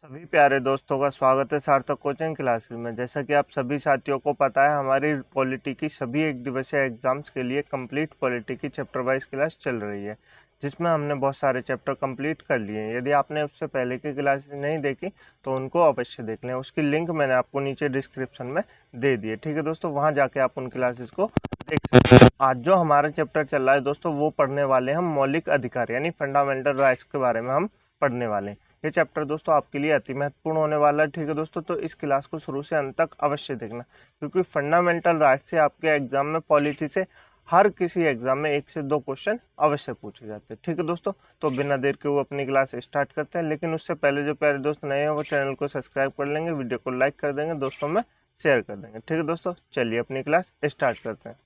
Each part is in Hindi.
सभी प्यारे दोस्तों का स्वागत है सार्थक कोचिंग क्लासेस में। जैसा कि आप सभी साथियों को पता है, हमारी पॉलिटी की सभी एक दिवसीय एग्जाम्स के लिए कंप्लीट पॉलिटी की चैप्टर वाइज क्लास चल रही है, जिसमें हमने बहुत सारे चैप्टर कंप्लीट कर लिए हैं। यदि आपने उससे पहले की क्लासेस नहीं देखी तो उनको अवश्य देख लें। उसकी लिंक मैंने आपको नीचे डिस्क्रिप्शन में दे दी है। ठीक है दोस्तों, वहाँ जाके आप उन क्लासेस को देख सकते हैं। आज जो हमारा चैप्टर चल रहा है दोस्तों, वो पढ़ने वाले हम मौलिक अधिकार यानी फंडामेंटल राइट्स के बारे में हम पढ़ने वाले हैं। ये चैप्टर दोस्तों आपके लिए अति महत्वपूर्ण होने वाला है। ठीक है दोस्तों, तो इस क्लास को शुरू से अंत तक अवश्य देखना, क्योंकि फंडामेंटल राइट से आपके एग्जाम में पॉलिटी से हर किसी एग्जाम में 1 से 2 क्वेश्चन अवश्य पूछे जाते हैं। ठीक है दोस्तों, तो बिना देर के वो अपनी क्लास स्टार्ट करते हैं। लेकिन उससे पहले जो प्यारे दोस्त नए हैं वो चैनल को सब्सक्राइब कर लेंगे, वीडियो को लाइक कर देंगे, दोस्तों में शेयर कर देंगे। ठीक है दोस्तों, चलिए अपनी क्लास स्टार्ट करते हैं।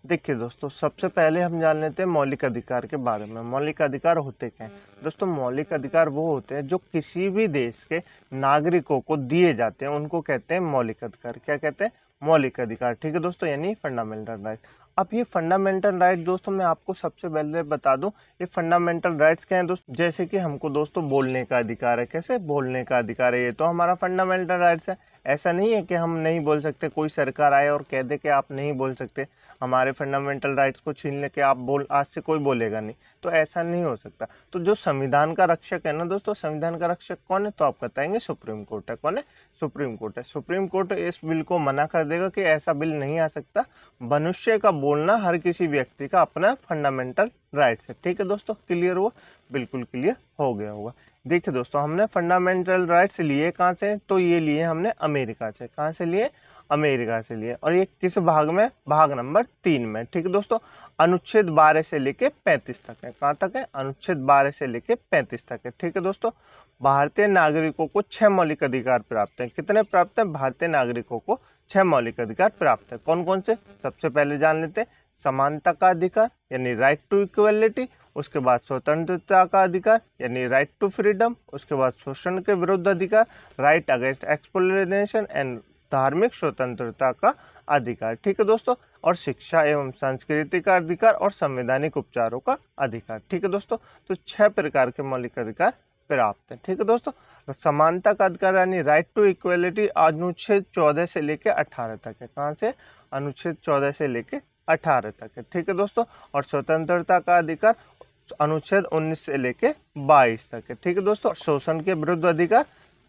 देखिए दोस्तों, सबसे पहले हम जान लेते हैं मौलिक अधिकार के बारे में। मौलिक अधिकार होते क्या हैं दोस्तों? मौलिक अधिकार वो होते हैं जो किसी भी देश के नागरिकों को दिए जाते हैं, उनको कहते हैं मौलिक अधिकार। क्या कहते हैं? मौलिक अधिकार। ठीक है दोस्तों, यानी फंडामेंटल राइट। अब ये फंडामेंटल राइट दोस्तों, मैं आपको सबसे पहले बता दूं, ये फंडामेंटल राइट्स क्या हैं दोस्तों? जैसे कि हमको दोस्तों बोलने का अधिकार है। कैसे बोलने का अधिकार है? ये तो हमारा फंडामेंटल राइट्स है। ऐसा नहीं है कि हम नहीं बोल सकते, कोई सरकार आए और कह दे कि आप नहीं बोल सकते, हमारे फंडामेंटल राइट्स को छीन लेके आप बोल, आज से कोई बोलेगा नहीं, तो ऐसा नहीं हो सकता। तो जो संविधान का रक्षक है ना दोस्तों, संविधान का रक्षक कौन है? तो आप बताएंगे सुप्रीम कोर्ट है। कौन है? सुप्रीम कोर्ट है। सुप्रीम कोर्ट इस बिल को मना कर देगा कि ऐसा बिल नहीं आ सकता। मनुष्य का बोलना हर किसी व्यक्ति का अपना फंडामेंटल राइट्स है। ठीक है दोस्तों, क्लियर हुआ? बिल्कुल क्लियर हो गया होगा। देखिए दोस्तों, हमने फंडामेंटल राइट्स लिए कहाँ से? तो ये लिए हमने अमेरिका से। कहाँ से लिए? अमेरिका से लिए। और ये किस भाग में? भाग नंबर 3 में। ठीक है दोस्तों, अनुच्छेद 12 से लेके 35 तक है। कहाँ तक है? अनुच्छेद 12 से लेके 35 तक है। ठीक है दोस्तों, भारतीय नागरिकों को 6 मौलिक अधिकार प्राप्त हैं। कितने प्राप्त हैं? भारतीय नागरिकों को 6 मौलिक अधिकार प्राप्त है। कौन कौन से? सबसे पहले जान लेते हैं। समानता का अधिकार यानी राइट टू इक्वलिटी, उसके बाद स्वतंत्रता का अधिकार यानी राइट टू फ्रीडम, उसके बाद शोषण के विरुद्ध अधिकार राइट अगेंस्ट एक्सप्लॉयटेशन एंड धार्मिक स्वतंत्रता का अधिकार। ठीक है दोस्तों, और शिक्षा एवं संस्कृति का अधिकार और संवैधानिक उपचारों का अधिकार। ठीक है दोस्तों, तो 6 प्रकार के मौलिक अधिकार प्राप्त है। ठीक है दोस्तों, समानता का अधिकार यानी राइट टू इक्वलिटी अनुच्छेद 14 से लेके 18 तक है। कहाँ से? अनुच्छेद 14 से लेके 18 तक है। ठीक है दोस्तों, और स्वतंत्रता का अधिकार अनुच्छेद 19 से लेके 22 तक है। ठीक है दोस्तों, शोषण के विरुद्ध अधिकार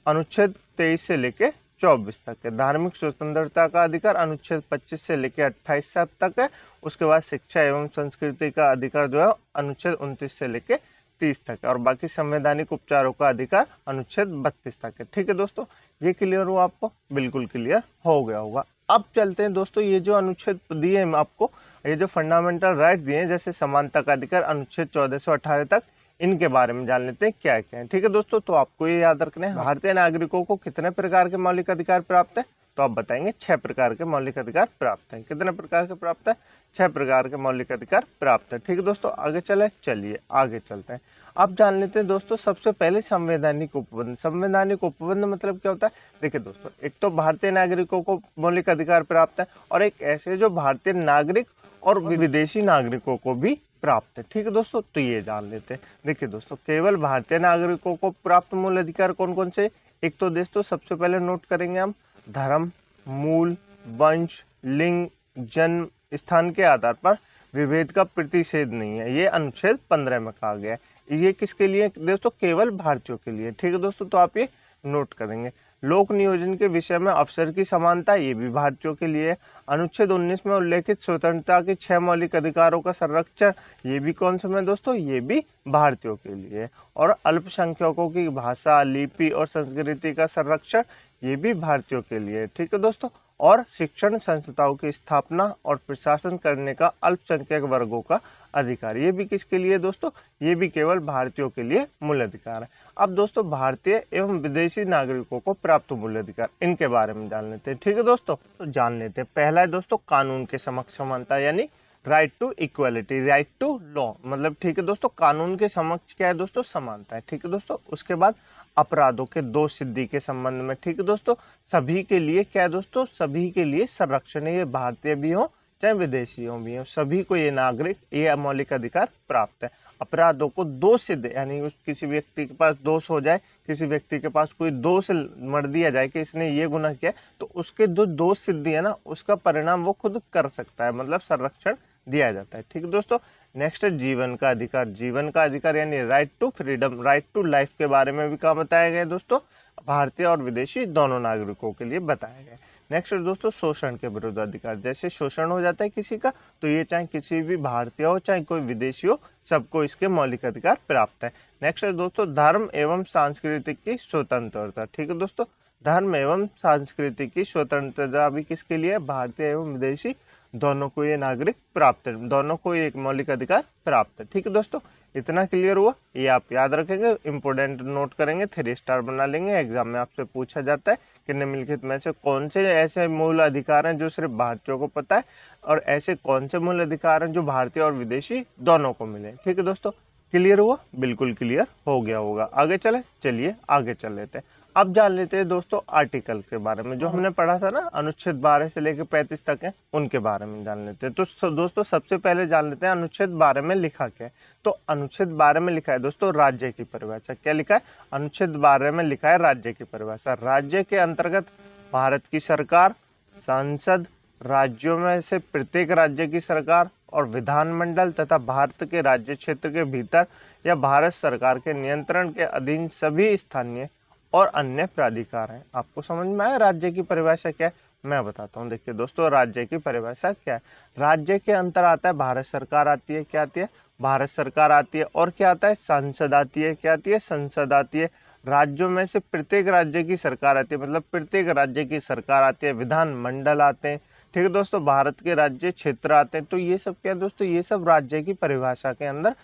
अनुच्छेद 23 से लेके 24 तक है। धार्मिक स्वतंत्रता का अधिकार अनुच्छेद 25 से लेके 28 तक है। उसके बाद शिक्षा एवं संस्कृति का अधिकार जो है अनुच्छेद 29 से लेके 30 तक है। और बाकी संवैधानिक उपचारों का अधिकार अनुच्छेद 32 तक है। ठीक है दोस्तों, ये क्लियर हुआ आपको? बिल्कुल क्लियर हो गया होगा। अब चलते हैं दोस्तों, ये जो अनुच्छेद दिए हैं आपको, ये जो फंडामेंटल राइट दिए हैं, जैसे समानता का अधिकार अनुच्छेद 14 से 18 तक, इनके बारे में जान लेते हैं क्या क्या है। ठीक है दोस्तों, तो आपको ये याद रखना है, भारतीय नागरिकों को कितने प्रकार के मौलिक अधिकार प्राप्त है? तो आप बताएंगे 6 प्रकार के मौलिक अधिकार प्राप्त हैं। कितने प्रकार के प्राप्त है? 6 प्रकार के मौलिक अधिकार प्राप्त है। ठीक है दोस्तों, आगे चलिए आगे चलते हैं। अब जान लेते हैं दोस्तों, सबसे पहले संवैधानिक उपबंध। संवैधानिक उपबंध मतलब क्या होता है? देखिए दोस्तों, एक तो भारतीय नागरिकों को मौलिक अधिकार प्राप्त है, और एक ऐसे जो भारतीय नागरिक और विदेशी नागरिकों को भी प्राप्त है। ठीक है दोस्तों, तो ये जान लेते हैं। देखिए दोस्तों, केवल भारतीय नागरिकों को प्राप्त मूल अधिकार कौन कौन से? एक तो दोस्तों सबसे पहले नोट करेंगे हम, धर्म, मूल, वंश, लिंग, जन्म स्थान के आधार पर विभेद का प्रतिषेध नहीं है। ये अनुच्छेद 15 में कहा गया है। ये किसके लिए दोस्तों? केवल भारतीयों के लिए। ठीक है दोस्तों, तो आप ये नोट करेंगे। लोक नियोजन के विषय में अवसर की समानता, ये भी भारतीयों के लिए। अनुच्छेद 19 में उल्लेखित स्वतंत्रता के 6 मौलिक अधिकारों का संरक्षण, ये भी कौन से में दोस्तों? ये भी भारतीयों के लिए। और अल्पसंख्यकों की भाषा, लिपि और संस्कृति का संरक्षण, ये भी भारतीयों के लिए। ठीक है दोस्तों, और शिक्षण संस्थाओं की स्थापना और प्रशासन करने का अल्पसंख्यक वर्गों का अधिकार, ये भी किसके लिए दोस्तों? ये भी केवल भारतीयों के लिए मूल अधिकार है। अब दोस्तों, भारतीय एवं विदेशी नागरिकों को प्राप्त मूल अधिकार, इनके बारे में जान लेते हैं। ठीक है दोस्तों, तो जान लेते हैं। पहला है दोस्तों कानून के समक्ष समानता यानी right to equality, right to law मतलब। ठीक है दोस्तों, कानून के समक्ष क्या है दोस्तों? समानता है। ठीक है दोस्तों, उसके बाद अपराधों के दोष सिद्धि के संबंध में, ठीक है दोस्तों, सभी के लिए क्या है दोस्तों? सभी के लिए संरक्षण है, ये भारतीय भी हो चाहे विदेशी भी हो, सभी को ये मौलिक अधिकार प्राप्त है। अपराधों को दोष सिद्ध, यानी उस किसी व्यक्ति के पास दोष हो जाए, किसी व्यक्ति के पास कोई दोष मर दिया जाए कि इसने ये गुनाह किया, तो उसके जो दोष सिद्धि है ना, उसका परिणाम वो खुद कर सकता है, मतलब संरक्षण दिया जाता है। ठीक है दोस्तों। नेक्स्ट है जीवन का अधिकार। जीवन का अधिकार यानी right to freedom, right to life के बारे में भी क्या बताया गया है दोस्तों, भारतीय और विदेशी दोनों नागरिकों के लिए बताया गया है। नेक्स्ट दोस्तों शोषण के विरुद्ध अधिकार। जैसे शोषण हो जाता है किसी का, तो ये चाहे किसी भी भारतीय हो चाहे कोई विदेशी हो, सबको इसके मौलिक अधिकार प्राप्त है। नेक्स्ट है दोस्तों धर्म एवं सांस्कृतिक की स्वतंत्रता। ठीक है दोस्तों, धर्म एवं संस्कृति की स्वतंत्रता भी किसके लिए, भारतीय एवं विदेशी दोनों को ये नागरिक प्राप्त है, दोनों को एक मौलिक अधिकार प्राप्त है। ठीक है दोस्तों, इतना क्लियर हुआ, ये आप याद रखेंगे, इंपोर्टेंट नोट करेंगे, 3 स्टार बना लेंगे। एग्जाम में आपसे पूछा जाता है कि निम्नलिखित में से कौन से ऐसे मूल अधिकार हैं जो सिर्फ भारतीयों को पता है, और ऐसे कौन से मूल अधिकार हैं जो भारतीय और विदेशी दोनों को मिले। ठीक है दोस्तों, क्लियर हुआ, बिल्कुल क्लियर हो गया होगा। आगे चलिए आगे चल लेते हैं। अब जान लेते हैं दोस्तों आर्टिकल के बारे में, जो हमने पढ़ा था ना, अनुच्छेद 12 से लेकर 35 तक है, उनके बारे में जान लेते हैं। तो दोस्तों सबसे पहले जान लेते हैं अनुच्छेद 12 में लिखा क्या है। तो अनुच्छेद 12 में लिखा है दोस्तों राज्य की परिभाषा। क्या लिखा है, अनुच्छेद 12 में लिखा है राज्य की परिभाषा। राज्य के अंतर्गत भारत की सरकार, संसद, राज्यों में से प्रत्येक राज्य की सरकार और विधानमंडल तथा भारत के राज्य क्षेत्र के भीतर या भारत सरकार के नियंत्रण के अधीन सभी स्थानीय और अन्य प्राधिकार हैं। आपको समझ में आया राज्य की परिभाषा क्या है, मैं बताता हूँ। देखिए दोस्तों, राज्य की परिभाषा क्या है। राज्य के अंतर आता है भारत सरकार आती है, क्या आती है, भारत सरकार आती है, और क्या आता है, संसद आती है, क्या आती है, संसद आती है। राज्यों में से प्रत्येक राज्य की सरकार आती है, मतलब प्रत्येक राज्य की सरकार आती है। विधानमंडल आते हैं। ठीक है दोस्तों, भारत के राज्य क्षेत्र आते हैं। तो ये सब क्या है दोस्तों, ये सब राज्य की परिभाषा के अंदर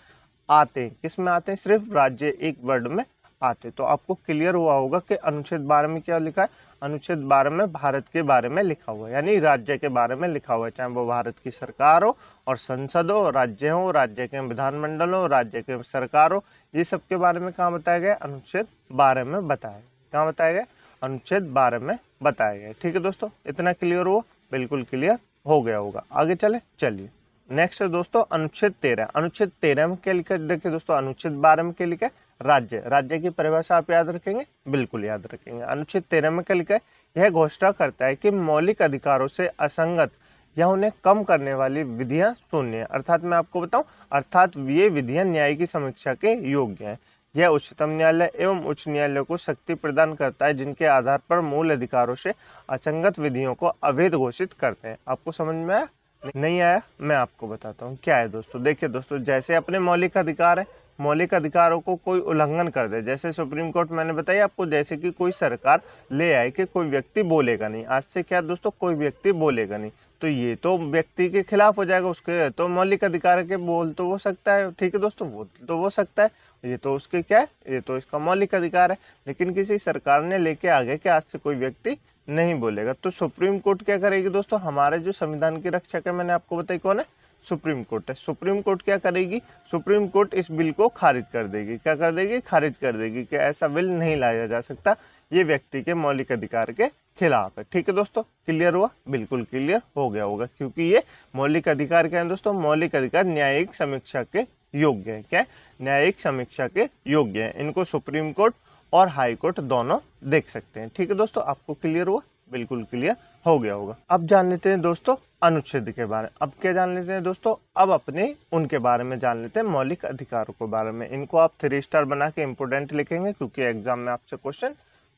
आते हैं। किस में आते हैं, सिर्फ राज्य एक वर्ड में आते। तो आपको क्लियर हुआ होगा कि अनुच्छेद 12 में क्या लिखा है, अनुच्छेद 12 में भारत के बारे में लिखा हुआ है, यानी राज्य के बारे में लिखा हुआ है, चाहे वो भारत की सरकार हो और संसद हो, राज्य हो, राज्य के विधानमंडल हो, राज्य के सरकार हो, ये सब के बारे में कहाँ बताया गया, अनुच्छेद 12 में बताया गया। कहाँ बताया गया, अनुच्छेद 12 में बताया गया। ठीक है दोस्तों, इतना क्लियर हुआ, बिल्कुल क्लियर हो गया होगा। आगे चलिए नेक्स्ट है दोस्तों अनुच्छेद 13। अनुच्छेद 13 में क्या लिखा है, देखिए दोस्तों, अनुच्छेद 12 में क्या लिखा है, राज्य। राज्य की परिभाषा आप याद रखेंगे, बिल्कुल याद रखेंगे। अनुच्छेद 13 में क्या लिखा है, यह घोषणा करता है कि मौलिक अधिकारों से असंगत या उन्हें कम करने वाली विधियां शून्य है। अर्थात मैं आपको बताऊं, अर्थात ये विधियां न्याय की समीक्षा के योग्य हैं। यह उच्चतम न्यायालय एवं उच्च न्यायालय को शक्ति प्रदान करता है, जिनके आधार पर मूल अधिकारों से असंगत विधियों को अवैध घोषित करते हैं। आपको समझ में आया, नहीं आया, मैं आपको बताता हूँ क्या है दोस्तों। देखिए दोस्तों, जैसे अपने मौलिक अधिकार है, मौलिक अधिकारों को कोई उल्लंघन कर दे, जैसे सुप्रीम कोर्ट मैंने बताया आपको, जैसे कि कोई सरकार ले आए कि कोई व्यक्ति बोलेगा नहीं, आज से क्या दोस्तों, कोई व्यक्ति बोलेगा नहीं, तो ये तो व्यक्ति के खिलाफ हो जाएगा, उसके तो मौलिक अधिकार के बोल तो हो सकता है। ठीक है दोस्तों, वो तो हो सकता है, ये तो उसके क्या है, ये तो इसका मौलिक अधिकार है। लेकिन किसी सरकार ने लेके आ गया कि आज से कोई व्यक्ति नहीं बोलेगा, तो सुप्रीम कोर्ट क्या करेगी दोस्तों, हमारे जो संविधान की रक्षक है, मैंने आपको बताई कौन है, सुप्रीम कोर्ट है। सुप्रीम कोर्ट क्या करेगी, सुप्रीम कोर्ट इस बिल को खारिज कर देगी। क्या कर देगी, खारिज कर देगी कि ऐसा बिल नहीं लाया जा सकता, ये व्यक्ति के मौलिक अधिकार के खिलाफ है। ठीक है दोस्तों, क्लियर हुआ, बिल्कुल क्लियर हो गया होगा, क्योंकि ये मौलिक अधिकार क्या है दोस्तों, मौलिक अधिकार न्यायिक समीक्षा के योग्य है। क्या है, न्यायिक समीक्षा के योग्य है। इनको सुप्रीम कोर्ट और हाई कोर्ट दोनों देख सकते हैं। ठीक है दोस्तों, आपको क्लियर हुआ, बिल्कुल क्लियर हो गया होगा। अब जान लेते हैं दोस्तों अनुच्छेद के बारे में। अब क्या जान लेते हैं दोस्तों, अब अपने उनके बारे में जान लेते हैं, मौलिक अधिकारों के बारे में। इनको आप 3 स्टार बना के इंपोर्टेंट लिखेंगे, क्योंकि एग्जाम में आपसे क्वेश्चन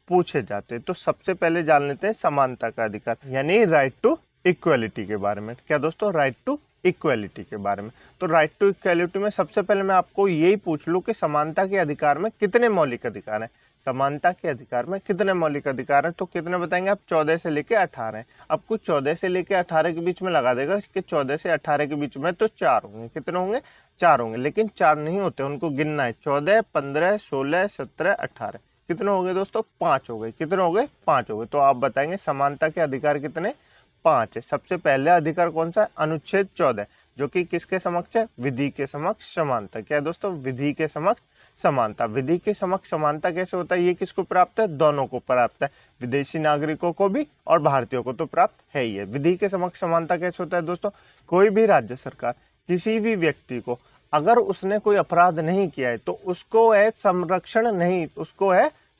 पूछे जाते हैं। तो सबसे पहले जान लेते हैं समानता का अधिकार, यानी राइट टू इक्वलिटी के बारे में। क्या दोस्तों, राइट टू इक्वलिटी के बारे में। तो राइट टू इक्वलिटी में सबसे पहले मैं आपको यही पूछ लूं कि समानता के अधिकार में कितने मौलिक अधिकार हैं। समानता के अधिकार में कितने मौलिक अधिकार हैं, तो कितने बताएंगे आप, 14 से लेके 18 हैं। अब कुछ 14 से लेके 18 के बीच में लगा देगा, इसके 14 से 18 के बीच में तो 4 होंगे। कितने होंगे, 4 होंगे, लेकिन 4 नहीं होते, उनको गिनना है। 14, 15, 16, 17, 18 कितने हो गए दोस्तों, 5 हो गए। कितने हो गए, 5 हो गए। तो आप बताएंगे समानता के अधिकार कितने, 5 है। सबसे पहले अधिकार कौन सा है? अनुच्छेद 14, जो कि किसके समक्ष है? विधि के समक्ष समानता। क्या है दोस्तों? विधि के समक्ष समानता। विधि के समक्ष समानता कैसे होता है? ये किसको प्राप्त है? दोनों को प्राप्त है, विदेशी नागरिकों को भी और भारतीयों को तो प्राप्त है ही है। विधि के समक्ष समानता कैसे होता है दोस्तों? कोई भी राज्य सरकार किसी भी व्यक्ति को अगर उसने कोई अपराध नहीं किया है तो उसको संरक्षण नहीं, उसको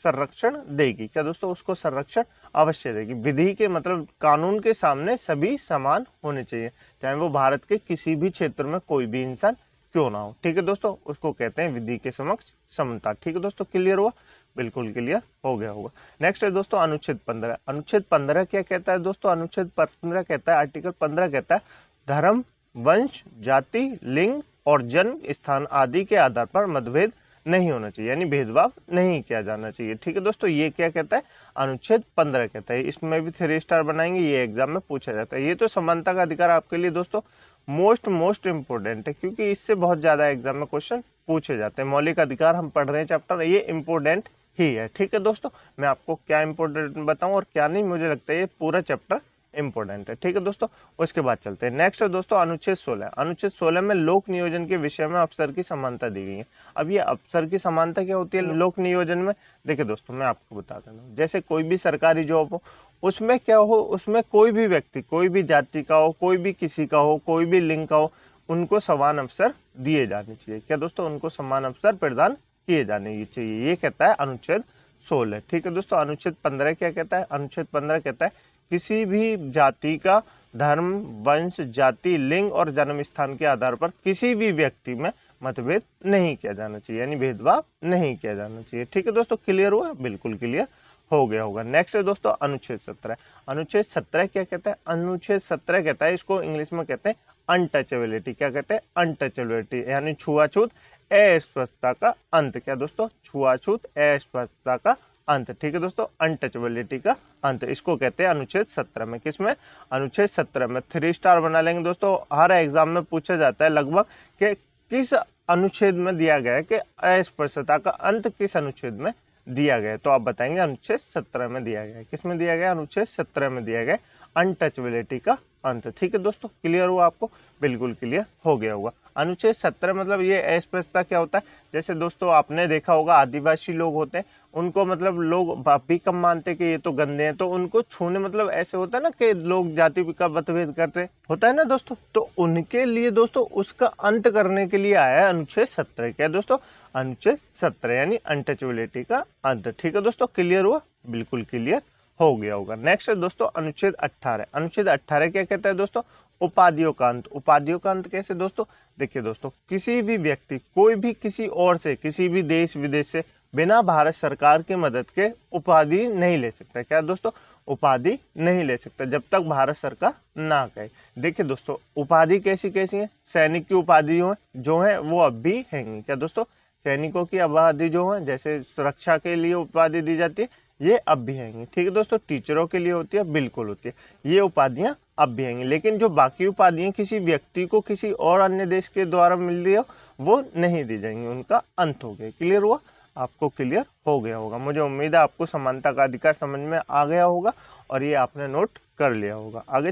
संरक्षण देगी। क्या दोस्तों? उसको संरक्षण अवश्य देगी। विधि के मतलब कानून के सामने सभी समान होने चाहिए, चाहे वो भारत के किसी भी क्षेत्र में कोई भी इंसान क्यों ना हो। ठीक है दोस्तों, उसको कहते हैं विधि के समक्ष समता। ठीक है दोस्तों, क्लियर हुआ? बिल्कुल क्लियर हो गया होगा। नेक्स्ट है दोस्तों अनुच्छेद 15। अनुच्छेद 15 क्या कहता है दोस्तों? अनुच्छेद 15 कहता है, आर्टिकल 15 कहता है, धर्म, वंश, जाति, लिंग और जन्म स्थान आदि के आधार पर मतभेद नहीं होना चाहिए, यानी भेदभाव नहीं किया जाना चाहिए। ठीक है दोस्तों, ये क्या कहता है? अनुच्छेद 15 कहता है। इसमें भी 3 स्टार बनाएंगे, ये एग्जाम में पूछा जाता है। ये तो समानता का अधिकार आपके लिए दोस्तों मोस्ट इंपोर्टेंट है, क्योंकि इससे बहुत ज्यादा एग्जाम में क्वेश्चन पूछे जाते हैं। मौलिक अधिकार हम पढ़ रहे हैं चैप्टर, ये इंपोर्टेंट ही है। ठीक है दोस्तों, मैं आपको क्या इंपोर्टेंट बताऊं और क्या नहीं, मुझे लगता है ये पूरा चैप्टर इंपोर्टेंट है। ठीक है दोस्तों, उसके बाद चलते हैं। नेक्स्ट है दोस्तों अनुच्छेद 16। अनुच्छेद 16 में लोक नियोजन के विषय में अफसर की समानता दी गई है। अब ये अफसर की समानता क्या होती है लोक नियोजन में? देखिए दोस्तों, मैं आपको बता देता हूँ। जैसे कोई भी सरकारी जॉब हो, उसमें क्या हो, उसमें कोई भी व्यक्ति, कोई भी जाति का हो, कोई भी किसी का हो, कोई भी लिंग का हो, उनको समान अवसर दिए जाने चाहिए। क्या दोस्तों? उनको समान अवसर प्रदान किए जाने चाहिए, ये कहता है अनुच्छेद 16। ठीक है दोस्तों, अनुच्छेद 15 क्या कहता है? अनुच्छेद 15 कहता है किसी भी जाति का धर्म, वंश, जाति, लिंग और जन्म स्थान के आधार पर किसी भी व्यक्ति में मतभेद नहीं किया जाना चाहिए, यानी भेदभाव नहीं किया जाना चाहिए। ठीक है दोस्तों, क्लियर हुआ? बिल्कुल क्लियर हो गया होगा। नेक्स्ट है दोस्तों अनुच्छेद 17। अनुच्छेद 17 क्या कहता है? अनुच्छेद 17 कहता है, इसको इंग्लिश में कहते हैं अनटचेबिलिटी। क्या कहते हैं? अनटचेबिलिटी, यानी छुआछूत, अस्पृश्यता का अंत। क्या दोस्तों? छुआछूत, अस्पृश्यता का अंत। ठीक है दोस्तों, अनटचेबिलिटी का अंत, इसको कहते हैं अनुच्छेद 17 में। किसमें? अनुच्छेद 17 में। 3 स्टार बना लेंगे दोस्तों। हर एग्जाम में पूछा जाता है लगभग कि किस अनुच्छेद में दिया गया है कि अस्पृश्यता का अंत किस अनुच्छेद में दिया गया है, तो आप बताएंगे अनुच्छेद 17 में दिया गया है। किसमें दिया गया? अनुच्छेद 17 में दिया गया, अनटचेबिलिटी का अंत। ठीक है दोस्तों, क्लियर हुआ आपको? बिल्कुल क्लियर हो गया होगा। अनुच्छेद 17 मतलब ये अस्पृश्यता क्या होता है? जैसे दोस्तों आपने देखा होगा आदिवासी लोग होते हैं, उनको मतलब लोग भी कम मानते कि ये तो गंदे हैं, तो उनको छूने मतलब ऐसे होता है ना कि लोग जाति का मतभेद करते होता है ना दोस्तों, तो उनके लिए दोस्तों उसका अंत करने के लिए आया है अनुच्छेद 17। क्या दोस्तों? अनुच्छेद 17 यानी अनटचेबिलिटी का अंत। ठीक है दोस्तों, क्लियर हुआ? बिल्कुल क्लियर हो गया होगा। नेक्स्ट है दोस्तों अनुच्छेद 18। अनुच्छेद 18 क्या कहता है दोस्तों? उपाधियों का अंत। उपाधियों का अंत कैसे दोस्तों? देखिए दोस्तों, किसी भी व्यक्ति कोई भी किसी और से, किसी भी देश विदेश से बिना भारत सरकार की मदद के उपाधि नहीं ले सकता। क्या दोस्तों? उपाधि नहीं ले सकता जब तक भारत सरकार ना कहे। देखिए दोस्तों, उपाधि कैसी कैसी है? सैनिक की उपाधि जो है वो अब भी हैंगी। क्या दोस्तों? सैनिकों की उपाधि जो है, जैसे सुरक्षा के लिए उपाधि दी जाती है, ये अब भी हैंगी। ठीक है दोस्तों, टीचरों के लिए होती है, बिल्कुल होती है, ये उपाधियां अब भी हैंगी। लेकिन जो बाकी उपाधियां किसी व्यक्ति को किसी और अन्य देश के द्वारा मिल रही हो, वो नहीं दी जाएंगी, उनका अंत हो गया। क्लियर हुआ? आपको क्लियर हो गया होगा। मुझे उम्मीद है आपको समानता का अधिकार समझ में आ गया होगा और ये आपने नोट कर लिया होगा। आगे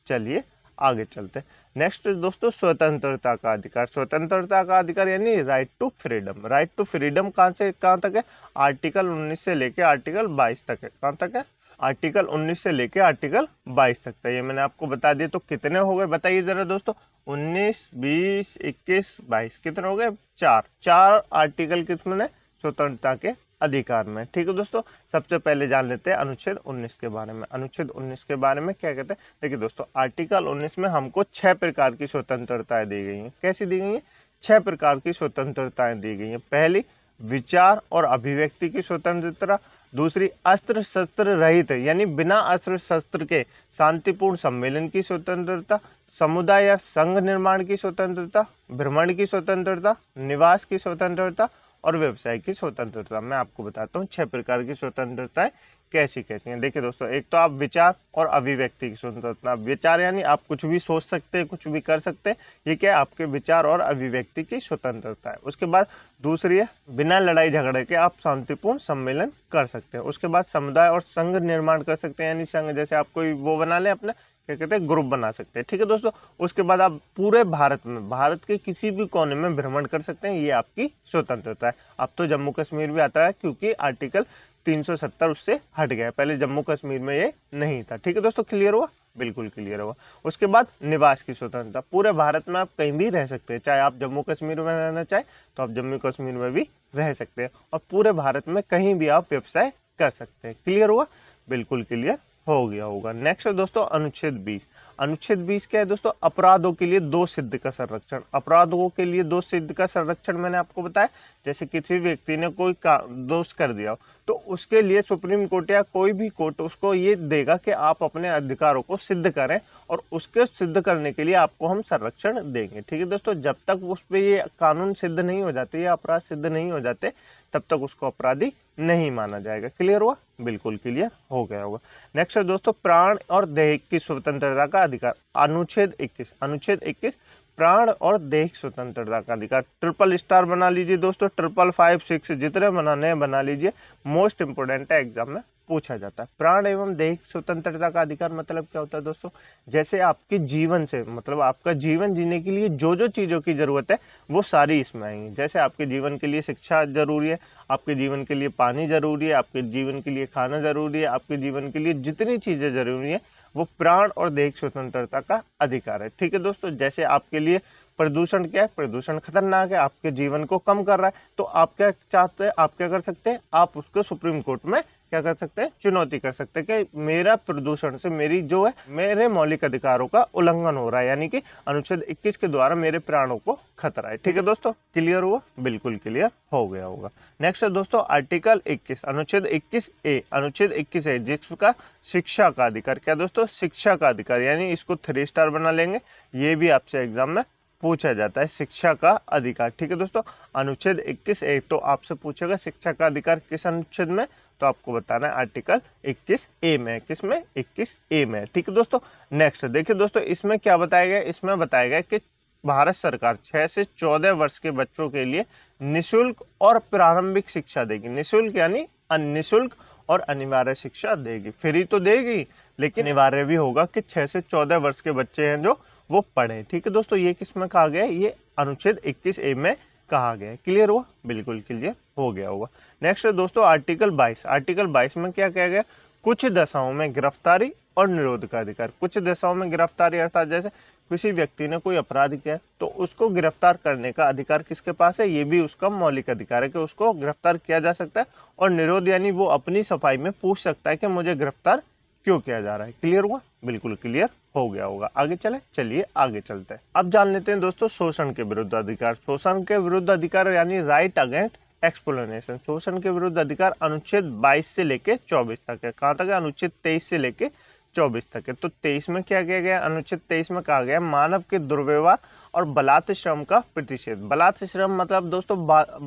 चलिए आगे चलते हैं। नेक्स्ट दोस्तों स्वतंत्रता का अधिकार। स्वतंत्रता का अधिकार यानी right to freedom. Right to freedom कहाँ से कहाँ तक है? आर्टिकल 19 से लेके आर्टिकल 22 तक है। कहाँ तक है? आर्टिकल 19 से लेके आर्टिकल 22 तक था। ये मैंने आपको बता दिया। तो कितने हो गए बताइए जरा दोस्तों? 19, 20, 21, 22 कितने हो गए? 4 आर्टिकल कितने स्वतंत्रता के अधिकार में। ठीक है दोस्तों, सबसे पहले जान लेते हैं अनुच्छेद 19 के बारे में। अनुच्छेद 19 के बारे में क्या कहते हैं? देखिए दोस्तों, आर्टिकल 19 में हमको 6 प्रकार की स्वतंत्रताएं दी गई हैं। कैसी दी गई हैं? 6 प्रकार की स्वतंत्रताएं दी गई हैं। पहली, विचार और अभिव्यक्ति की स्वतंत्रता। दूसरी, अस्त्र शस्त्र रहित यानी बिना अस्त्र शस्त्र के शांतिपूर्ण सम्मेलन की स्वतंत्रता। समुदाय या संघ निर्माण की स्वतंत्रता। भ्रमण की स्वतंत्रता। निवास की स्वतंत्रता और व्यवसाय की स्वतंत्रता। मैं आपको बताता हूँ 6 प्रकार की स्वतंत्रताएं कैसी कैसी हैं। देखिए दोस्तों, एक तो आप विचार और अभिव्यक्ति की स्वतंत्रता। विचार यानी आप कुछ भी सोच सकते हैं, कुछ भी कर सकते हैं, ये क्या है? आपके विचार और अभिव्यक्ति की स्वतंत्रता है। उसके बाद दूसरी है, बिना लड़ाई झगड़े के आप शांतिपूर्ण सम्मेलन कर सकते हैं। उसके बाद समुदाय और संघ निर्माण कर सकते हैं, यानी संघ जैसे आप कोई वो बना लें अपना, क्या कहते हैं, ग्रुप बना सकते हैं। ठीक है दोस्तों, उसके बाद आप पूरे भारत में, भारत के किसी भी कोने में भ्रमण कर सकते हैं, ये आपकी स्वतंत्रता है। अब तो जम्मू कश्मीर भी आता है क्योंकि आर्टिकल 370 उससे हट गया है, पहले जम्मू कश्मीर में ये नहीं था। ठीक है दोस्तों, क्लियर हुआ, बिल्कुल क्लियर हुआ। उसके बाद निवास की स्वतंत्रता, पूरे भारत में आप कहीं भी रह सकते हैं, चाहे आप जम्मू कश्मीर में रहना चाहे तो आप जम्मू कश्मीर में भी रह सकते हैं, और पूरे भारत में कहीं भी आप व्यवसाय कर सकते हैं। क्लियर हुआ, बिल्कुल क्लियर हो गया होगा। नेक्स्ट है दोस्तों अनुच्छेद 20। अनुच्छेद 20 क्या है दोस्तों, अपराधों के लिए 2 सिद्ध का संरक्षण। अपराधों के लिए 2 सिद्ध का संरक्षण मैंने आपको बताया, जैसे किसी व्यक्ति ने कोई दोष कर दिया तो उसके लिए सुप्रीम कोर्ट या कोई भी कोर्ट उसको ये देगा कि आप अपने अधिकारों को सिद्ध करें, और उसके सिद्ध करने के लिए आपको हम संरक्षण देंगे। ठीक है दोस्तों, जब तक उस पर ये कानून सिद्ध नहीं हो जाते या अपराध सिद्ध नहीं हो जाते तब तक उसको अपराधी नहीं माना जाएगा। क्लियर हुआ, बिल्कुल क्लियर हो गया होगा। नेक्स्ट है दोस्तों प्राण और देह की स्वतंत्रता का अधिकार, अनुच्छेद 21। अनुच्छेद 21 प्राण और देह स्वतंत्रता का अधिकार। ट्रिपल स्टार बना लीजिए दोस्तों, 555 6 जितने बनाने हैं बना लीजिए, मोस्ट इंपोर्टेंट है, एग्जाम में पूछा जाता है। प्राण एवं देह स्वतंत्रता का अधिकार मतलब क्या होता है दोस्तों, जैसे आपके जीवन से मतलब आपका जीवन जीने के लिए जो जो चीज़ों की ज़रूरत है वो सारी इसमें आएंगी। जैसे आपके जीवन के लिए शिक्षा जरूरी है, आपके जीवन के लिए पानी जरूरी है, आपके जीवन के लिए खाना जरूरी है, आपके जीवन के लिए जितनी चीज़ें जरूरी है वो प्राण और देह स्वतंत्रता का अधिकार है। ठीक है दोस्तों, जैसे आपके लिए प्रदूषण क्या है, प्रदूषण खतरनाक है, आपके जीवन को कम कर रहा है, तो आप क्या चाहते हैं, आप क्या कर सकते हैं, आप उसको सुप्रीम कोर्ट में क्या कर सकते हैं, चुनौती कर सकते हैं कि मेरा प्रदूषण से मेरी जो है मेरे मौलिक अधिकारों का उल्लंघन हो रहा है, यानी कि अनुच्छेद 21 के द्वारा मेरे प्राणों को खतरा है। ठीक है दोस्तों, क्लियर हुआ, बिल्कुल क्लियर हो गया होगा। नेक्स्ट है दोस्तों आर्टिकल 21, अनुच्छेद 21A। अनुच्छेद 21A जिसका शिक्षा का अधिकार, क्या दोस्तों, शिक्षा का अधिकार, यानी इसको 3 स्टार बना लेंगे, ये भी आपसे एग्जाम में पूछा जाता है, शिक्षा का अधिकार। ठीक है दोस्तों, अनुच्छेद 21A, तो आपसे पूछेगा शिक्षा का अधिकार किस अनुच्छेद में, तो आपको बताना है आर्टिकल 21A में, किसमें, 21A में। ठीक है दोस्तों, नेक्स्ट देखिए दोस्तों इसमें क्या बताया गया, इसमें बताया गया कि भारत सरकार 6 से 14 वर्ष के बच्चों के लिए निःशुल्क और प्रारंभिक शिक्षा देगी। निःशुल्क यानी निःशुल्क और अनिवार्य शिक्षा देगी, फ्री तो देगी लेकिन अनिवार्य भी होगा कि 6 से 14 वर्ष के बच्चे हैं जो वो पढ़े। ठीक है दोस्तों, ये किस में कहा गया है, ये अनुच्छेद 21A में कहा गया है। क्लियर हुआ, बिल्कुल क्लियर हो गया होगा। नेक्स्ट है दोस्तों आर्टिकल 22। आर्टिकल 22 में क्या कहा गया, कुछ दशाओं में गिरफ्तारी और निरोध का अधिकार। कुछ दशाओं में गिरफ्तारी अर्थात जैसे किसी व्यक्ति ने कोई अपराध किया तो उसको गिरफ्तार करने का अधिकार किसके पास है, ये भी उसका मौलिक अधिकार है कि उसको गिरफ्तार किया जा सकता है, और निरोध यानी वो अपनी सफाई में पूछ सकता है कि मुझे गिरफ्तार क्यों किया जा रहा है। क्लियर हुआ, बिल्कुल क्लियर हो गया होगा। आगे चले, चलिए आगे चलते हैं। अब जान लेते हैं दोस्तों शोषण के विरुद्ध अधिकार। शोषण के विरुद्ध अधिकार यानी राइट अगेंस्ट एक्सप्लोनेशन। शोषण के विरुद्ध अधिकार अनुच्छेद 22 से लेके 24 तक है। कहाँ तक है, अनुच्छेद 23 से लेके 24 तक है। तो 23 में क्या किया गया, अनुच्छेद 23 में कहा गया मानव के दुर्व्यवहार और बलात् श्रम का प्रतिषेध। बलात् श्रम मतलब दोस्तों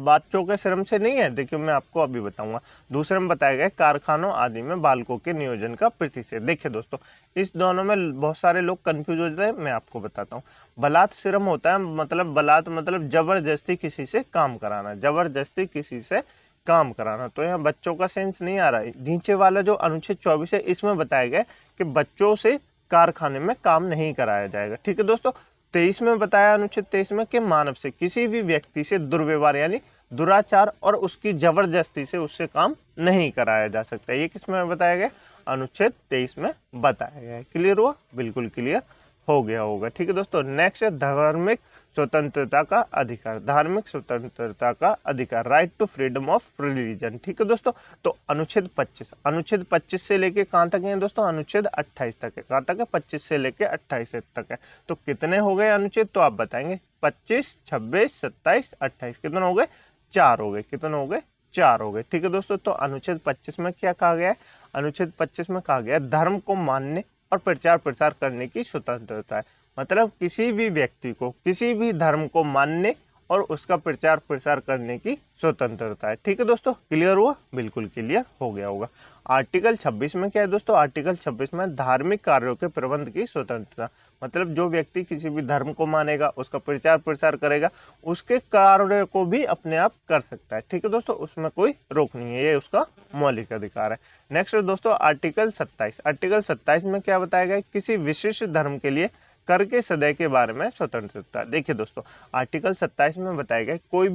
बच्चों के श्रम से नहीं है, देखिए मैं आपको अभी बताऊंगा। दूसरे में बताया गया कारखानों आदि में बालकों के नियोजन का प्रतिषेध। देखिए दोस्तों इस दोनों में बहुत सारे लोग कंफ्यूज हो जाते हैं, मैं आपको बताता हूँ। बलात् श्रम होता है मतलब बलात् मतलब जबरदस्ती किसी से काम कराना, जबरदस्ती किसी से काम कराना। तो यहाँ बच्चों का सेंस नहीं आ रहा है। नीचे वाला जो अनुच्छेद 24 है इसमें बताया गया कि बच्चों से कारखाने में काम नहीं कराया जाएगा। ठीक है दोस्तों, 23 में बताया अनुच्छेद 23 में कि मानव से किसी भी व्यक्ति से दुर्व्यवहार यानी दुराचार और उसकी जबरदस्ती से उससे काम नहीं कराया जा सकता। ये किस में बताया गया, अनुच्छेद 23 में बताया गया है। क्लियर हुआ, बिल्कुल क्लियर हो गया होगा। ठीक है दोस्तों, नेक्स्ट है धार्मिक स्वतंत्रता का अधिकार। धार्मिक स्वतंत्रता का अधिकार, right to freedom of religion. ठीक है दोस्तों, तो अनुच्छेद 25, अनुच्छेद 25 से लेके कहाँ तक है दोस्तों, अनुच्छेद 28 तक है। कहाँ तक है, 25 से लेके 28 तक है। तो कितने हो गए अनुच्छेद, तो आप बताएंगे 25, 26, 27, 28 कितने हो गए, 4 हो गए। कितने हो गए, 4 हो गए। ठीक है दोस्तों, तो अनुच्छेद 25 में क्या कहा गया है, अनुच्छेद 25 में कहा गया धर्म को मानने और प्रचार प्रसार करने की स्वतंत्रता है। मतलब किसी भी व्यक्ति को किसी भी धर्म को मानने और उसका प्रचार प्रसार करने की स्वतंत्रता है। ठीक है दोस्तों, क्लियर हुआ? बिल्कुल क्लियर हो गया होगा। आर्टिकल 26 में क्या है दोस्तों? आर्टिकल 26 में धार्मिक कार्यों के प्रबंध की स्वतंत्रता, मतलब जो व्यक्ति किसी भी धर्म को मानेगा, उसका प्रचार प्रसार करेगा, उसके कार्य को भी अपने आप कर सकता है। ठीक है दोस्तों, उसमें कोई रोक नहीं है, ये उसका मौलिक अधिकार है। नेक्स्ट दोस्तों आर्टिकल 27। आर्टिकल 27 में क्या बताया गया? किसी विशिष्ट धर्म के लिए कर के सदय के बारे में स्वतंत्रता। देखिए दोस्तों, आर्टिकल 27 में बताया गया कोई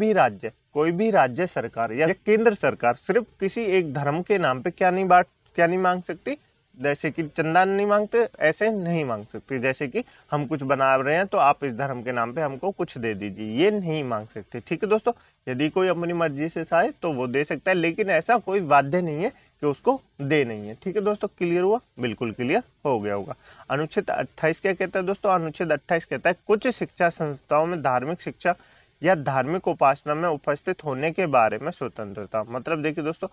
भी राज्य सरकार या केंद्र सरकार सिर्फ किसी एक धर्म के नाम पे क्या नहीं मांग सकती? जैसे कि चंदा नहीं मांगते, ऐसे नहीं मांग सकती। जैसे कि हम कुछ बना रहे हैं तो आप इस धर्म के नाम पे हमको कुछ दे दीजिए, ये नहीं मांग सकते। ठीक है दोस्तों, यदि कोई अपनी मर्जी से चाहे तो वो दे सकता है, लेकिन ऐसा कोई बाध्य नहीं है कि उसको दे नहीं है। ठीक है दोस्तों, क्लियर हुआ? बिल्कुल क्लियर हो गया होगा। अनुच्छेद 28 क्या कहता है दोस्तों? अनुच्छेद 28 कहता है कुछ शिक्षा संस्थाओं में धार्मिक शिक्षा या धार्मिक उपासना में उपस्थित होने के बारे में स्वतंत्रता। मतलब देखिए दोस्तों,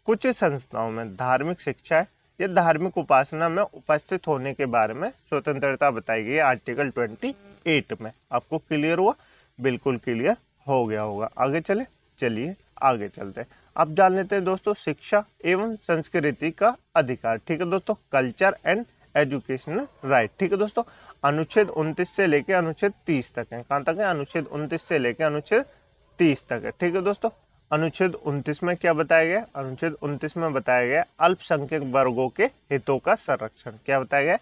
कुछ संस्थाओं में धार्मिक शिक्षा या धार्मिक उपासना में उपस्थित होने के बारे में स्वतंत्रता बताई गई है आर्टिकल 28 में। आपको क्लियर हुआ? बिल्कुल क्लियर हो गया होगा। आगे चलिए आगे चलते हैं। अब जान लेते हैं दोस्तों शिक्षा एवं संस्कृति का अधिकार। ठीक है दोस्तों, कल्चर एंड एजुकेशनल राइट। ठीक है दोस्तों, अनुच्छेद 29 से लेके अनुच्छेद 30 तक है। कहाँ तक है? अनुच्छेद 29 से लेके अनुच्छेद 30 तक है। ठीक है दोस्तों, अनुच्छेद 29 में क्या बताया गया? अनुच्छेद 29 में बताया गया अल्पसंख्यक वर्गों के हितों का संरक्षण। क्या बताया गया?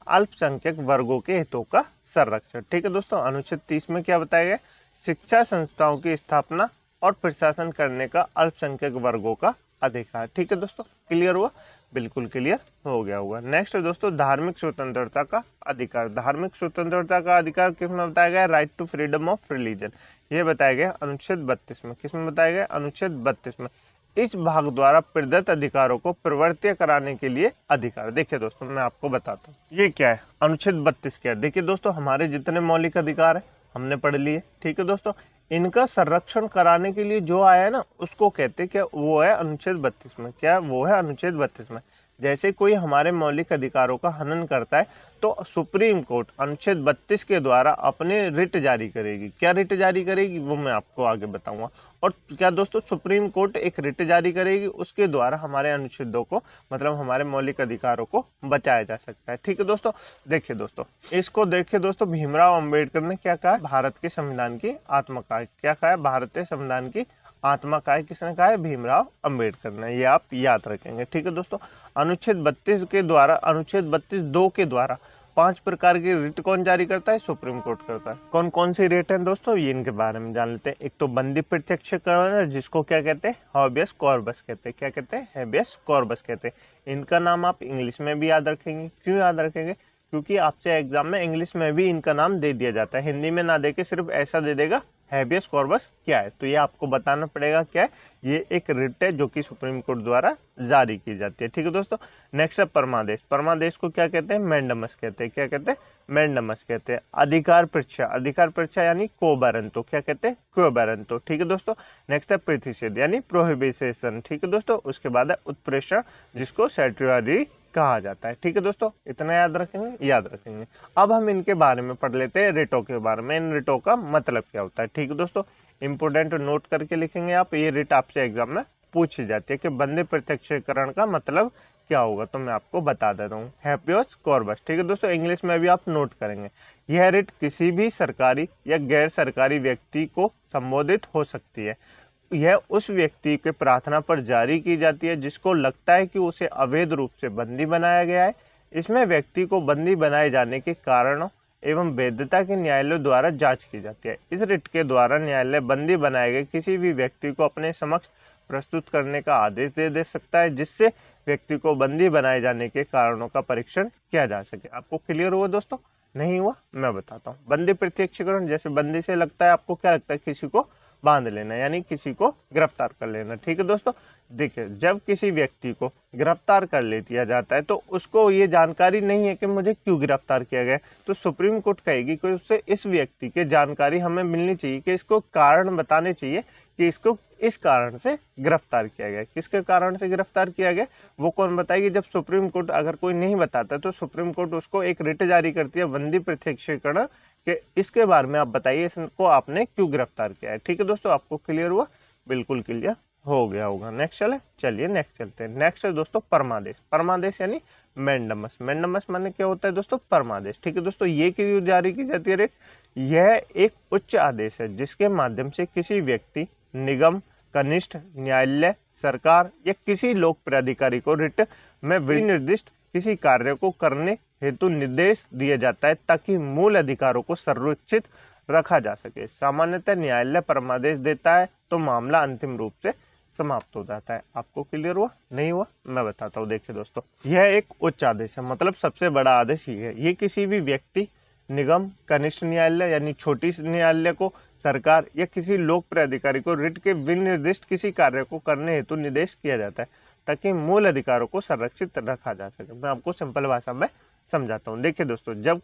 अल्पसंख्यक वर्गों के हितों का संरक्षण। ठीक है दोस्तों, अनुच्छेद 30 में क्या बताया गया? शिक्षा संस्थाओं की स्थापना और प्रशासन करने का अल्पसंख्यक वर्गों का अधिकार। ठीक है दोस्तों, क्लियर हुआ? बिल्कुल क्लियर हो गया होगा। नेक्स्ट दोस्तों धार्मिक स्वतंत्रता का अधिकार। धार्मिक स्वतंत्रता का अधिकार किसमें बताया गया? Right to freedom of religion, ये बताया गया अनुच्छेद 32 में। किसमें बताया गया? अनुच्छेद 32 में। इस भाग द्वारा प्रदत्त अधिकारों को प्रवर्त्य कराने के लिए अधिकार। देखिए दोस्तों, मैं आपको बताता हूँ ये क्या है। अनुच्छेद 32 क्या है? देखिए दोस्तों, हमारे जितने मौलिक अधिकार है हमने पढ़ लिए। ठीक है दोस्तों, इनका संरक्षण कराने के लिए जो आया है ना, उसको कहते क्या? वो है अनुच्छेद 32 में। क्या वो है? अनुच्छेद 32 में। जैसे कोई हमारे मौलिक अधिकारों का हनन करता है तो सुप्रीम कोर्ट अनुच्छेद 32 के द्वारा अपने रिट जारी करेगी। क्या रिट जारी करेगी वो मैं आपको आगे बताऊंगा। और क्या दोस्तों, सुप्रीम कोर्ट एक रिट जारी करेगी, उसके द्वारा हमारे अनुच्छेदों को, मतलब हमारे मौलिक अधिकारों को बचाया जा सकता है। ठीक है दोस्तों, देखिए दोस्तों, इसको देखिए दोस्तों, भीमराव अंबेडकर ने क्या कहा? भारत के संविधान की आत्मा कहा है। क्या कहा है? भारतीय संविधान की आत्मा का है। किसने कहा है? भीमराव अंबेडकर ने। ये आप याद रखेंगे। ठीक है दोस्तों, अनुच्छेद 32 के द्वारा, अनुच्छेद 32(2) के द्वारा 5 प्रकार की रिट कौन जारी करता है? सुप्रीम कोर्ट करता है। कौन कौन सी रिट है दोस्तों? ये इनके बारे में जान लेते हैं। एक तो बंदी प्रत्यक्षीकरण, जिसको क्या कहते हैं? हाबियस कॉर्पस कहते हैं। क्या कहते हैं? हाबियस कॉर्पस कहते हैं। इनका नाम आप इंग्लिश में भी याद रखेंगे। क्यों याद रखेंगे? क्योंकि आपसे एग्जाम में इंग्लिश में भी इनका नाम दे दिया जाता है, हिंदी में ना देके सिर्फ ऐसा दे देगा हैबियस कॉर्पस क्या है, तो ये आपको बताना पड़ेगा क्या है। ये एक रिट है जो कि सुप्रीम कोर्ट द्वारा जारी की जाती है। ठीक है दोस्तों, नेक्स्ट है परमादेश। परमादेश को क्या कहते हैं? मैंडमस कहते हैं। क्या कहते हैं? मैंडमस कहते हैं। अधिकार परीक्षा, अधिकार परीक्षा यानी कोबरंतो। क्या कहते हैं? कोबरंतो। ठीक है दोस्तों, नेक्स्ट है प्रतिषेध यानी प्रोहिबिशन। ठीक है दोस्तों, उसके बाद है उत्प्रेषण, जिसको सेट्यूरी कहा जाता है। ठीक है दोस्तों, इतना याद रखेंगे, याद रखेंगे। अब हम इनके बारे में पढ़ लेते हैं, रिटों के बारे में। इन रिटों का मतलब क्या होता है? ठीक है दोस्तों, इंपोर्टेंट नोट करके लिखेंगे आप। ये रिट आपसे एग्जाम में पूछी जाती है कि बंदी प्रत्यक्षीकरण का मतलब क्या होगा, तो मैं आपको बता देता हूँ। Habeas corpus. ठीक है दोस्तों, इंग्लिश में भी आप नोट करेंगे। यह रिट किसी भी सरकारी या गैर सरकारी व्यक्ति को संबोधित हो सकती है। यह उस व्यक्ति के प्रार्थना पर जारी की जाती है जिसको लगता है कि उसे अवैध रूप से बंदी बनाया गया है। इसमें व्यक्ति को बंदी बनाए जाने के कारणों एवं वैधता की न्यायालय द्वारा जांच की जाती है। इस रिट के द्वारा न्यायालय बंदी बनाए गए किसी भी व्यक्ति को अपने समक्ष प्रस्तुत करने का आदेश दे सकता है, जिससे व्यक्ति को बंदी बनाए जाने के कारणों का परीक्षण किया जा सके। आपको क्लियर हुआ दोस्तों? नहीं हुआ? मैं बताता हूँ। बंदी प्रत्यक्षीकरण, जैसे बंदी से लगता है, आपको क्या लगता है? किसी को बांध लेना, यानी किसी को गिरफ्तार कर लेना। ठीक है दोस्तों, देखिए जब किसी व्यक्ति को गिरफ्तार कर ले दिया जाता है तो उसको ये जानकारी नहीं है कि मुझे क्यों गिरफ्तार किया गया, तो सुप्रीम कोर्ट कहेगी कि उससे इस व्यक्ति के जानकारी हमें मिलनी चाहिए, कि इसको कारण बताने चाहिए कि इसको इस कारण से गिरफ्तार किया गया। किसके कारण से गिरफ्तार किया गया वो कौन बताएगी? जब सुप्रीम कोर्ट अगर कोई नहीं बताता तो सुप्रीम कोर्ट उसको एक रिट जारी करती है बंदी प्रत्यक्षीकरण के, इसके बारे में आप बताइए इसको आपने क्यों गिरफ्तार किया है। ठीक है दोस्तों, आपको क्लियर हुआ? बिल्कुल क्लियर हो गया होगा। नेक्स्ट चलिए नेक्स्ट चलते हैं। नेक्स्ट है दोस्तों परमादेश। परमादेश यानी मैंडमस। मैंडमस माने क्या होता है दोस्तों? परमादेश। ठीक है दोस्तों, ये क्यों जारी की जाती है रिट? यह एक उच्च आदेश है जिसके माध्यम से किसी व्यक्ति, निगम, कनिष्ठ न्यायालय, सरकार या किसी लोक प्राधिकारी को रिट में विनिर्दिष्ट किसी कार्य को करने हेतु निर्देश दिया जाता है ताकि मूल अधिकारों को संरक्षित रखा जा सके। सामान्यतः न्यायालय परमादेश देता है तो मामला अंतिम रूप से समाप्त हो जाता है। आपको क्लियर हुआ? नहीं हुआ? मैं बताता हूँ। देखिए दोस्तों, यह एक उच्च आदेश है, मतलब सबसे बड़ा आदेश ये है। ये किसी भी व्यक्ति, निगम, कनिष्ठ न्यायालय यानी छोटी न्यायालय को, सरकार या किसी लोक प्राधिकारी को रिट के विनिर्दिष्ट किसी कार्य को करने हेतु निर्देश किया जाता है ताकि मूल अधिकारों को संरक्षित रखा जा सके। मैं आपको सिंपल भाषा में समझाता हूँ। देखिए दोस्तों, जब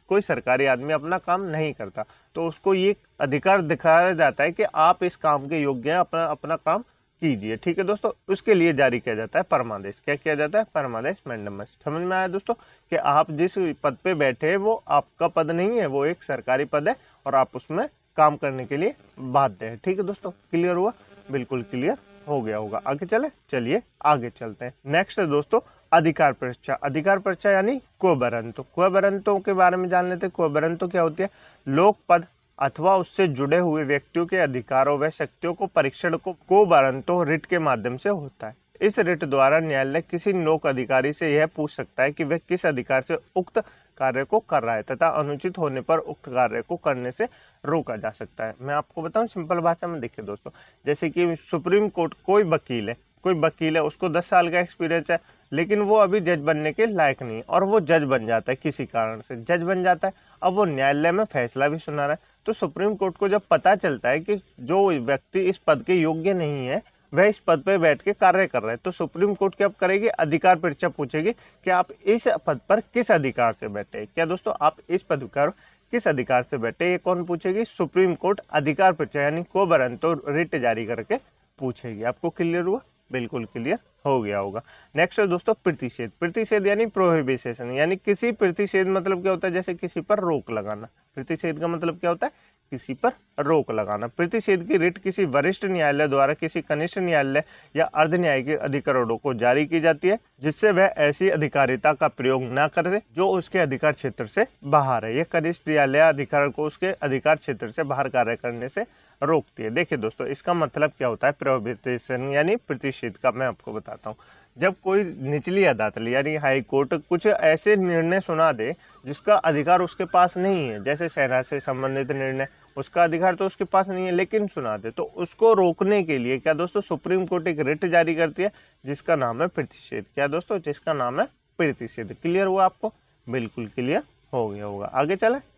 कोई सरकारी आदमी अपना काम नहीं करता तो उसको ये अधिकार दिखाया जाता है कि आप इस काम के योग्य हैं, अपना काम कीजिए। ठीक है दोस्तों, उसके लिए जारी किया जाता है परमादेश। क्या किया जाता है? परमादेश मैंडमस। समझ में आया दोस्तों कि आप जिस पद पे बैठे हैं वो आपका पद नहीं है, वो एक सरकारी पद है और आप उसमें काम करने के लिए बाध्य है। ठीक है दोस्तों, क्लियर हुआ? बिल्कुल क्लियर हो गया होगा। आगे चलिए आगे चलते हैं। नेक्स्ट है दोस्तों अधिकार परीक्षा। अधिकार परीक्षा यानी क्वो बरंतो। क्वो बरंतो के बारे में जान लेते हैं। क्वो बरंतो क्या होती है? लोक पद अथवा उससे जुड़े हुए व्यक्तियों के अधिकारों व शक्तियों को परीक्षण को क्वो बरंतो रिट के माध्यम से होता है। इस रिट द्वारा न्यायालय किसी लोक अधिकारी से यह पूछ सकता है कि वह किस अधिकार से उक्त कार्य को कर रहा है तथा अनुचित होने पर उक्त कार्य को करने से रोका जा सकता है। मैं आपको बताऊं सिंपल भाषा में। देखिए दोस्तों, जैसे कि सुप्रीम कोर्ट कोई वकील है, उसको 10 साल का एक्सपीरियंस है, लेकिन वो अभी जज बनने के लायक नहीं है और वो जज बन जाता है, किसी कारण से जज बन जाता है। अब वो न्यायालय में फैसला भी सुना रहा है, तो सुप्रीम कोर्ट को जब पता चलता है कि जो व्यक्ति इस पद के योग्य नहीं है वह इस पद पर बैठ के कार्य कर रहा है, तो सुप्रीम कोर्ट क्या करेगी? अधिकार परीक्षा पूछेगी कि आप इस पद पर किस अधिकार से बैठे। क्या दोस्तों? आप इस पद पर किस अधिकार से बैठे, ये कौन पूछेगी? सुप्रीम कोर्ट अधिकार परीक्षा यानी क्वो बरंतो रिट जारी करके पूछेगी। आपको क्लियर हुआ? बिल्कुल क्लियर हो गया होगा। नेक्स्ट है दोस्तों प्रतिषेध। प्रतिषेध यानी प्रोहिबिशन, यानी किसी प्रतिषेध मतलब क्या होता है? जैसे किसी पर रोक लगाना। प्रतिषेध का मतलब क्या होता है? किसी पर रोक लगाना। प्रतिषेध की रिट किसी वरिष्ठ न्यायालय द्वारा किसी कनिष्ठ न्यायालय या अर्ध न्यायिक अधिकारियों को जारी की जाती है जिससे वह ऐसी अधिकारिता का प्रयोग न करे जो उसके अधिकार क्षेत्र से बाहर है। यह कनिष्ठ न्यायालय अधिकार को उसके अधिकार क्षेत्र से बाहर कार्य करने से रोकती है। देखिए दोस्तों, इसका मतलब क्या होता है? प्रोहिबिशन यानी प्रतिषेध का मैं आपको बताता हूँ। जब कोई निचली अदालत यानी हाई कोर्ट कुछ ऐसे निर्णय सुना दे जिसका अधिकार उसके पास नहीं है, जैसे सेना से संबंधित निर्णय, उसका अधिकार तो उसके पास नहीं है लेकिन सुना दे, तो उसको रोकने के लिए क्या दोस्तों सुप्रीम कोर्ट एक रिट जारी करती है जिसका नाम है प्रतिषेध। क्या दोस्तों? जिसका नाम है प्रतिषेध। क्लियर हुआ आपको? बिल्कुल क्लियर हो गया होगा। आगे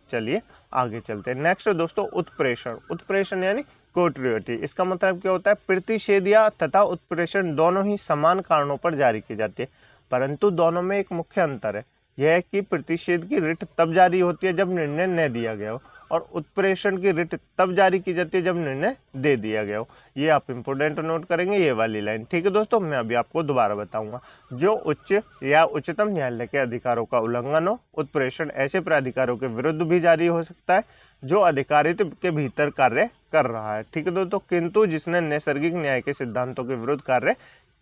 चलिए आगे चलते हैं। नेक्स्ट दोस्तों उत्प्रेषण। उत्प्रेषण यानी कोर्टरियोटी। इसका मतलब क्या होता है? प्रतिषेध या तथा उत्प्रेषण दोनों ही समान कारणों पर जारी की जाती है, परंतु दोनों में एक मुख्य अंतर है। यह है कि प्रतिषेध की रिट तब जारी होती है जब निर्णय न दिया गया हो और उत्प्रेषण की रिट तब जारी की जाती है जब निर्णय दे दिया गया हो। ये आप इंपोर्टेंट नोट करेंगे, ये वाली लाइन। ठीक है दोस्तों, मैं अभी आपको दोबारा बताऊंगा। जो उच्च या उच्चतम न्यायालय के अधिकारों का उल्लंघन हो, उत्प्रेषण ऐसे प्राधिकारों के विरुद्ध भी जारी हो सकता है जो अधिकारित्व के भीतर कार्य कर रहा है। ठीक है दोस्तों, किंतु जिसने नैसर्गिक न्याय के सिद्धांतों के विरुद्ध कार्य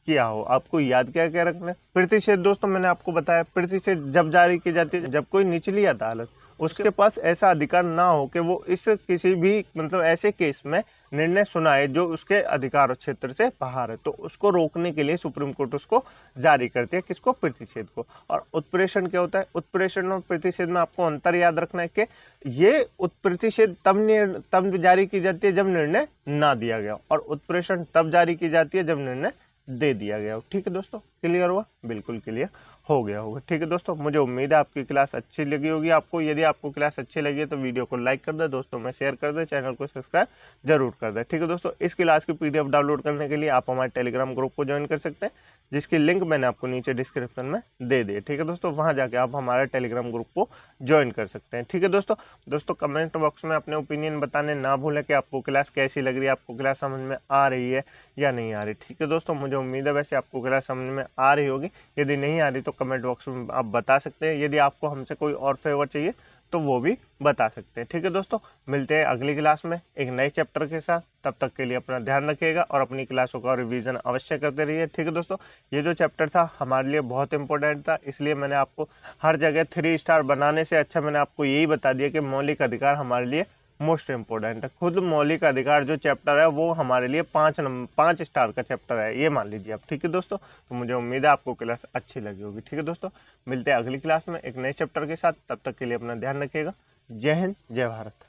किया हो। आपको याद क्या क्या रखना है? प्रतिषेध दोस्तों मैंने आपको बताया, प्रतिषेध जब जारी की जाती है जब कोई निचली अदालत उसके पास ऐसा अधिकार ना हो कि वो इस किसी भी मतलब ऐसे केस में निर्णय सुनाए जो उसके अधिकार क्षेत्र से बाहर है, तो उसको रोकने के लिए सुप्रीम कोर्ट उसको जारी करती है। किसको? प्रतिषेध को। और उत्प्रेषण क्या होता है? उत्प्रेषण और प्रतिषेध में आपको अंतर याद रखना है कि ये प्रतिषेध तब जारी की जाती है जब निर्णय ना दिया गया और उत्प्रेषण तब जारी की जाती है जब निर्णय दे दिया गया हो। ठीक है दोस्तों, क्लियर हुआ? बिल्कुल क्लियर हो गया होगा। ठीक है दोस्तों, मुझे उम्मीद है आपकी क्लास अच्छी लगी होगी आपको। यदि आपको क्लास अच्छी लगी है तो वीडियो को लाइक कर दे, दोस्तों में शेयर कर दे, चैनल को सब्सक्राइब जरूर कर दे। ठीक है दोस्तों, इस क्लास की पीडीएफ डाउनलोड करने के लिए आप हमारे टेलीग्राम ग्रुप को ज्वाइन कर सकते हैं, जिसकी लिंक मैंने आपको नीचे डिस्क्रिप्शन में दे दी। ठीक है दोस्तों, वहां जाके आप हमारे टेलीग्राम ग्रुप को ज्वाइन कर सकते हैं। ठीक है दोस्तों कमेंट बॉक्स में अपने ओपिनियन बताने ना भूलें कि आपको क्लास कैसी लग रही है, आपको क्लास समझ में आ रही है या नहीं आ रही। ठीक है दोस्तों, मुझे उम्मीद है वैसे आपको क्लास समझ में आ रही होगी। यदि नहीं आ रही तो कमेंट बॉक्स में आप बता सकते हैं। यदि आपको हमसे कोई और फेवर चाहिए तो वो भी बता सकते हैं। ठीक है दोस्तों, मिलते हैं अगली क्लास में एक नए चैप्टर के साथ। तब तक के लिए अपना ध्यान रखिएगा और अपनी क्लासों का रिवीजन अवश्य करते रहिए। ठीक है दोस्तों, ये जो चैप्टर था हमारे लिए बहुत इंपॉर्टेंट था, इसलिए मैंने आपको हर जगह 3 स्टार बनाने से अच्छा मैंने आपको यही बता दिया कि मौलिक अधिकार हमारे लिए मोस्ट इंपॉर्टेंट है। खुद मौलिक अधिकार जो चैप्टर है वो हमारे लिए 5 स्टार का चैप्टर है, ये मान लीजिए आप। ठीक है दोस्तों, तो मुझे उम्मीद है आपको क्लास अच्छी लगी होगी। ठीक है दोस्तों, मिलते हैं अगली क्लास में एक नए चैप्टर के साथ। तब तक के लिए अपना ध्यान रखिएगा। जय हिंद, जय भारत।